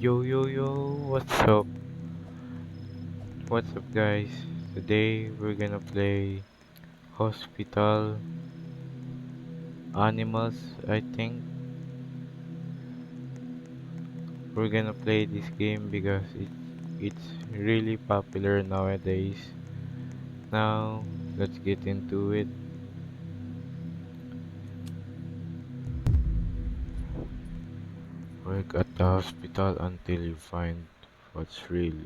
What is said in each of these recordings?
Yo yo yo, what's up? What's up guys? Today we're gonna play Hospital Animals, I think. We're gonna play this game because it's really popular nowadays. Now, let's get into it. Work at the hospital until you find what's really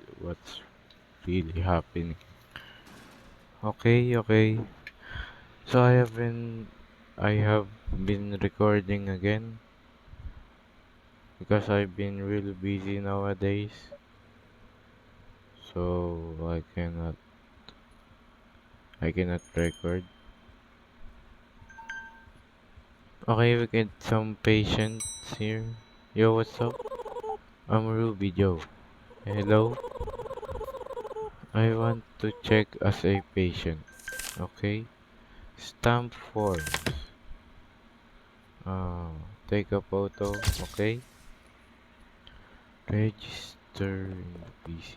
happening. Okay. So I have been recording again because I've been really busy nowadays, so I cannot record. Okay, we get some patients here. Yo, what's up? I'm Ruby Joe. Hello. I want to check as a patient. Okay. Stamp forms. Uh, Take a photo. Okay. Register in the PC.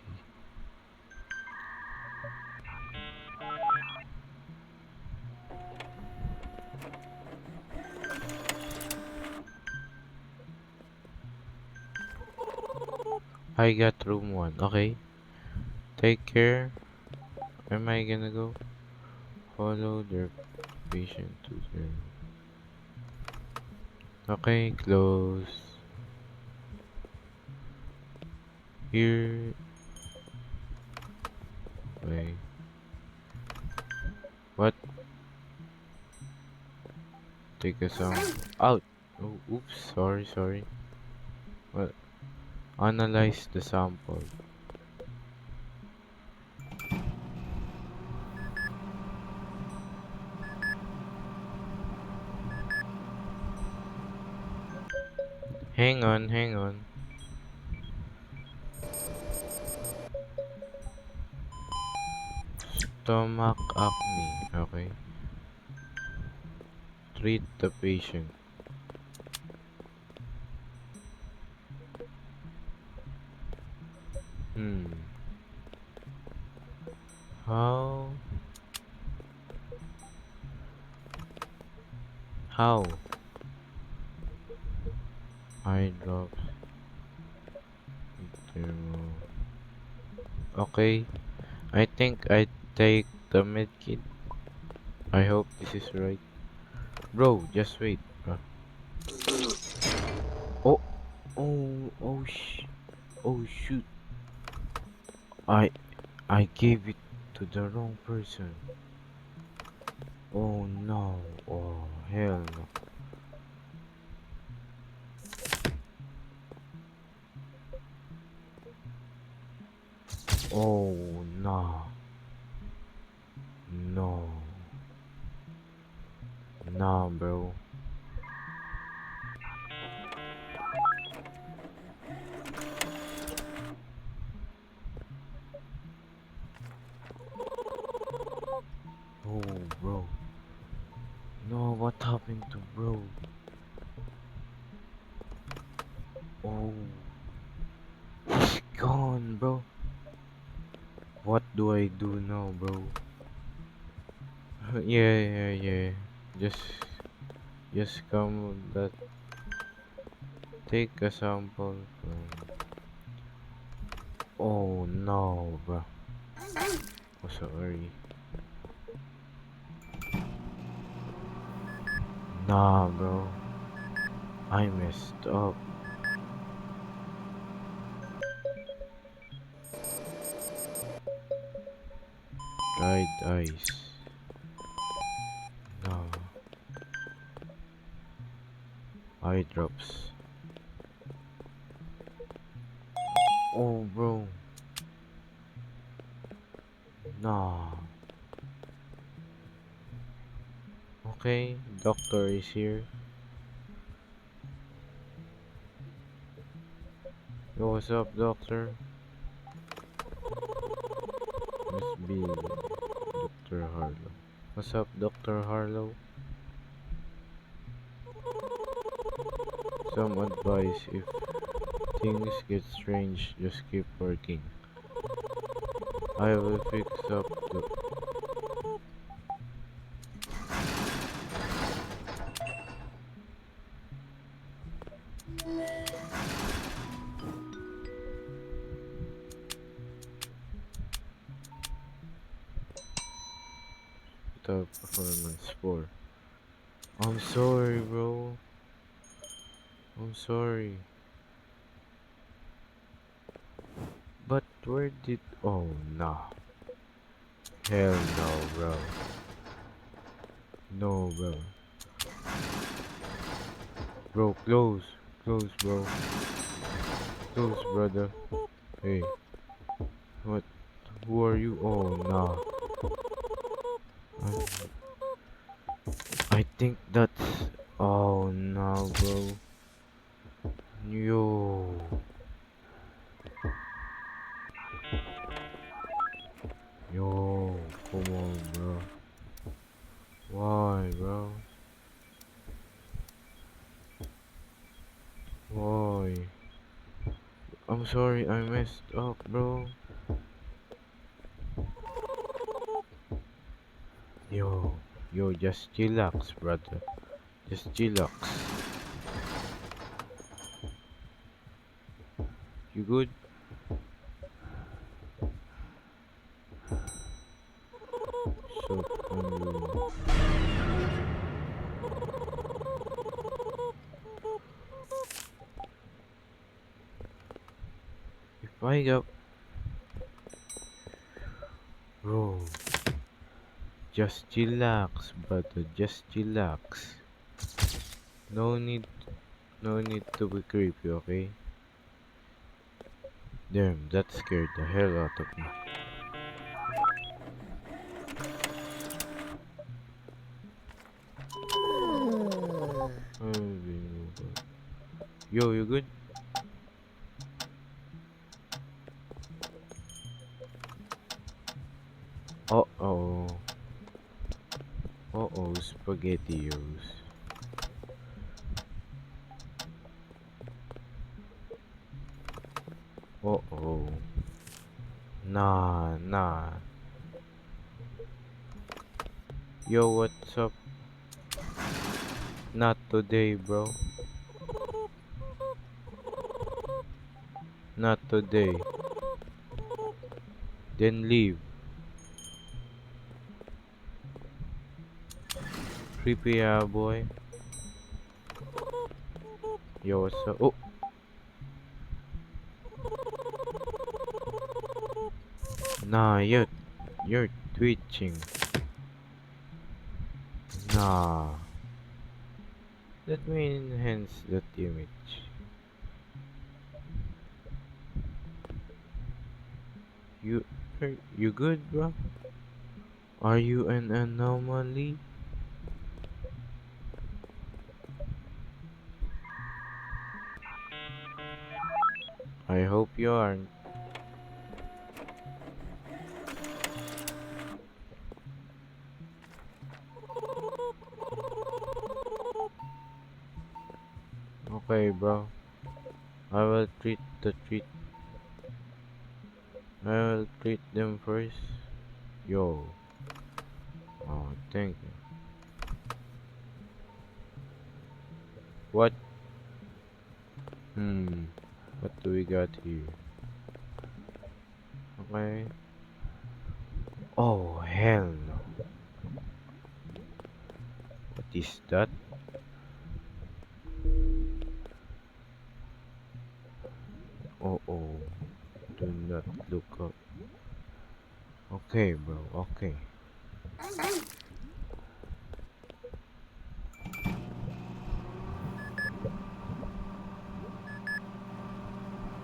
I got room one. Okay. Take care. Am I gonna go? Follow their patient to their. Okay, close. Here. Wait. What? Take a sample. Out. Oh, oops. Sorry. Well, analyze the sample. Hang on. Stomach acne. Okay. Treat the patient. Hmm. How? How? Eye drops. Thermo. Okay. I think I take the medkit. I hope this is right. Bro, just wait. Oh, oh shoot. I I gave it to the wrong person. Oh no. Oh hell no. Oh no. No. Nah, bro. Oh, bro. No, what happened to bro? Oh, he's gone, bro. What do I do now, bro? Yeah. Just, just come that take a sample from. Oh no, bro. Oh, sorry. Nah, bro. I messed up. Dried ice. No. Eye drops. Oh, bro. Nah. Okay, doctor is here. Yo, what's up, doctor? Must be Dr. Harlow. What's up, Dr. Harlow? Some advice if Things get strange, just keep working. I will fix up the top performance 4. I'm sorry, bro. I'm sorry. But where did... Oh, no. Hell no, bro. No, bro. Bro, close. Close, bro. Close, brother. Hey, what? Who are you? Oh, no. I think that's... Oh, no, bro. Yo. Yo. Come on, bro. Why, bro? Why? I'm sorry I messed up, bro. Yo. Yo, just chillax, brother. Just chillax. You good? So, if I got... Bro. Just chillax, brother. Just chillax. No need... No need to be creepy, okay? Damn, that scared the hell out of me. Yo, you good? Uh-oh. Uh-oh, SpaghettiOs. Uh-oh. Nah, nah. Yo, what's up? Not today, bro. Not today. Then leave. Creepy, boy. Yo, what's up? Oh, nah, you're twitching. Nah. Let me enhance that image. You, you good, bro? Are you an anomaly? I hope you aren't. Okay, bro. I will I will treat them first. Yo. Oh, thank you. What? What do we got here? Okay. Oh, hell no. What is that? Oh, oh. Do not look up. Okay, bro. Okay.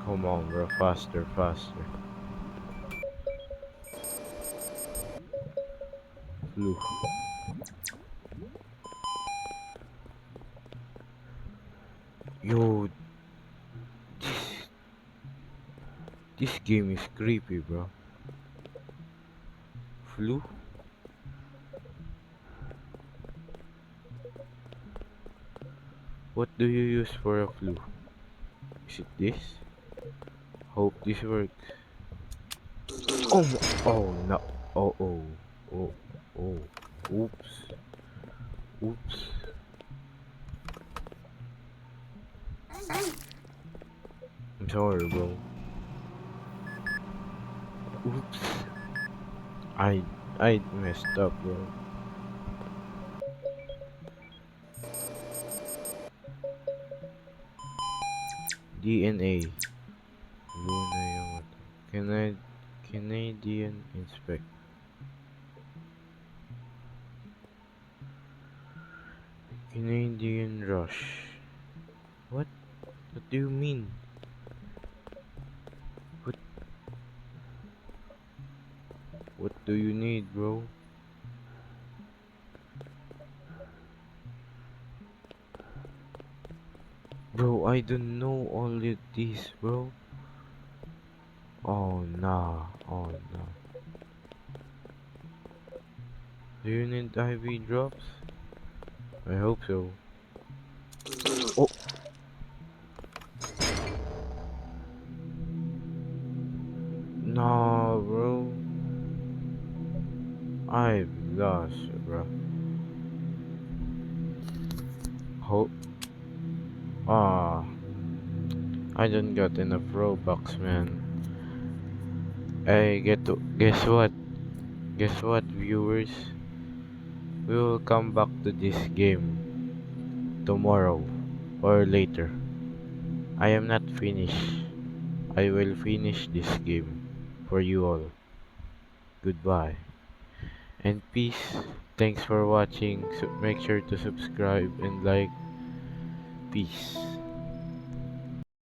Come on, bro. Faster, faster. Flew. Yo, this game is creepy, bro. Flu? What do you use for a flu? Is it this? Hope this works. Oh no. Oh, oh. Oh, oh. Oops. Oops. I'm sorry, bro. Oops. I I messed up, bro. DNA. Luna Yamato. Canadian inspect. Canadian rush. What? What do you mean? What what do you need, bro? Bro, I don't know all of this, bro. Oh nah. Oh no. Do you need IV drops? I hope so. Oh no, bro. I've lost, bro. Hope. Ah, I don't got enough Robux, man. I get to guess what? Guess what, viewers? We will come back to this game tomorrow or later. I am not finished. I will finish this game for you all. Goodbye and peace. Thanks for watching. Make sure to subscribe and like. Peace.